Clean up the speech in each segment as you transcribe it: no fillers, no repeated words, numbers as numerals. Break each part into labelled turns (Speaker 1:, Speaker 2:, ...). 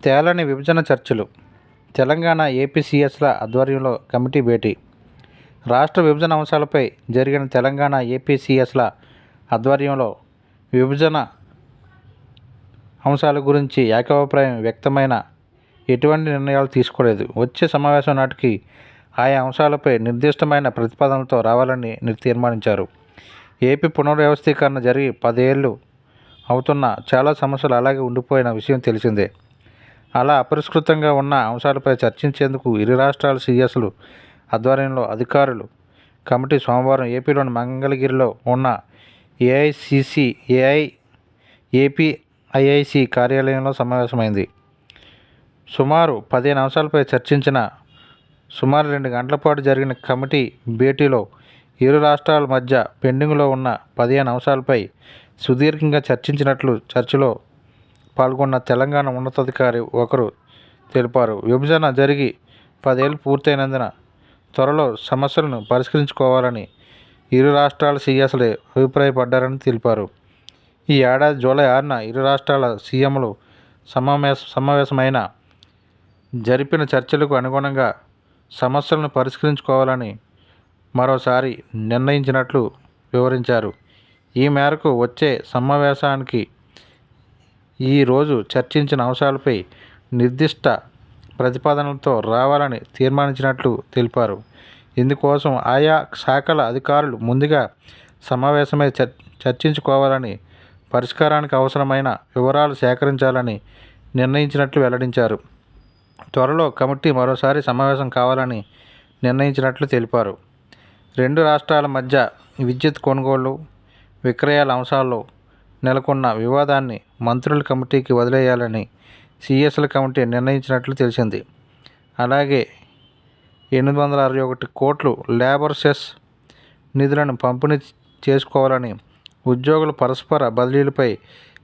Speaker 1: తేలని విభజన చర్చలు. తెలంగాణ ఏపీసీఎస్ల ఆధ్వర్యంలో కమిటీ భేటీ. రాష్ట్ర విభజన అంశాలపై జరిగిన తెలంగాణ ఏపీసీఎస్ల ఆధ్వర్యంలో విభజన అంశాల గురించి ఏకాభిప్రాయం వ్యక్తమైన ఎటువంటి నిర్ణయాలు తీసుకోలేదు. వచ్చే సమావేశం నాటికి ఆయా అంశాలపై నిర్దిష్టమైన ప్రతిపాదనలతో రావాలని తీర్మానించారు. ఏపీ పునర్వ్యవస్థీకరణ జరిగి 10 ఏళ్లు అవుతున్నా చాలా సమస్యలు అలాగే ఉండిపోయిన విషయం తెలిసిందే. అలా అపరిష్కృతంగా ఉన్న అంశాలపై చర్చించేందుకు ఇరు రాష్ట్రాల సీఎస్లు ఆధ్వర్యంలో అధికారులు కమిటీ సోమవారం ఏపీలోని మంగళగిరిలో ఉన్న ఏపీఐఐసి కార్యాలయంలో సమావేశమైంది. సుమారు 15 అంశాలపై చర్చించిన సుమారు 2 గంటల పాటు జరిగిన కమిటీ భేటీలో ఇరు రాష్ట్రాల మధ్య పెండింగ్లో ఉన్న 15 అంశాలపై సుదీర్ఘంగా చర్చించినట్లు చర్చలో పాల్గొన్న తెలంగాణ ఉన్నతాధికారి ఒకరు తెలిపారు. విభజన జరిగి 10 ఏళ్లు పూర్తయినందున త్వరలో సమస్యలను పరిష్కరించుకోవాలని ఇరు రాష్ట్రాల సీఎస్లే అభిప్రాయపడ్డారని తెలిపారు. ఈ ఏడాది జూలై 6న ఇరు రాష్ట్రాల సీఎంలు సమావేశమైన జరిపిన చర్చలకు అనుగుణంగా సమస్యలను పరిష్కరించుకోవాలని మరోసారి నిర్ణయించినట్లు వివరించారు. ఈ మేరకు వచ్చే సమావేశానికి ఈరోజు చర్చించిన అంశాలపై నిర్దిష్ట ప్రతిపాదనలతో రావాలని తీర్మానించినట్లు తెలిపారు. ఇందుకోసం ఆయా శాఖల అధికారులు ముందుగా సమావేశమై చర్చించుకోవాలని, పరిష్కారానికి అవసరమైన వివరాలు సేకరించాలని నిర్ణయించినట్లు వెల్లడించారు. త్వరలో కమిటీ మరోసారి సమావేశం కావాలని నిర్ణయించినట్లు తెలిపారు. రెండు రాష్ట్రాల మధ్య విద్యుత్ కొనుగోళ్లు, విక్రయాల అంశాల్లో నెలకొన్న వివాదాన్ని మంత్రుల కమిటీకి వదిలేయాలని సీఎస్ల కమిటీ నిర్ణయించినట్లు తెలిసింది. అలాగే 861 కోట్లు లేబర్ సెస్ నిధులను పంపిణీ చేసుకోవాలని, ఉద్యోగుల పరస్పర బదిలీలపై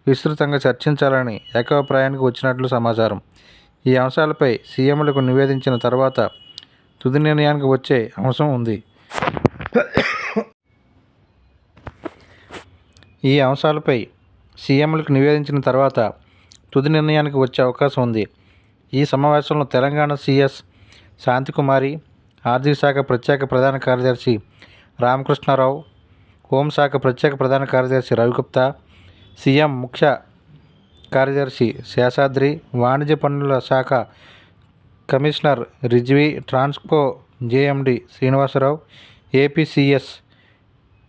Speaker 1: విస్తృతంగా చర్చించాలని ఏకాభిప్రాయానికి వచ్చినట్లు సమాచారం. ఈ అంశాలపై సీఎంలకు నివేదించిన తర్వాత తుది నిర్ణయానికి వచ్చే అంశం ఉంది. ఈ అంశాలపై సీఎంలకు నివేదించిన తర్వాత తుది నిర్ణయానికి వచ్చే అవకాశం ఉంది. ఈ సమావేశంలో తెలంగాణ సీఎస్ శాంతికుమారి, ఆర్థిక శాఖ ప్రత్యేక ప్రధాన కార్యదర్శి రామకృష్ణారావు, హోంశాఖ ప్రత్యేక ప్రధాన కార్యదర్శి రవిగుప్తా, సీఎం ముఖ్య కార్యదర్శి శేషాద్రి, వాణిజ్య పన్నుల శాఖ commissioner Rizvi, Transco JMD Srinivasarao, APCS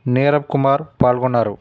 Speaker 1: Neerab Kumar పాల్గొన్నారు.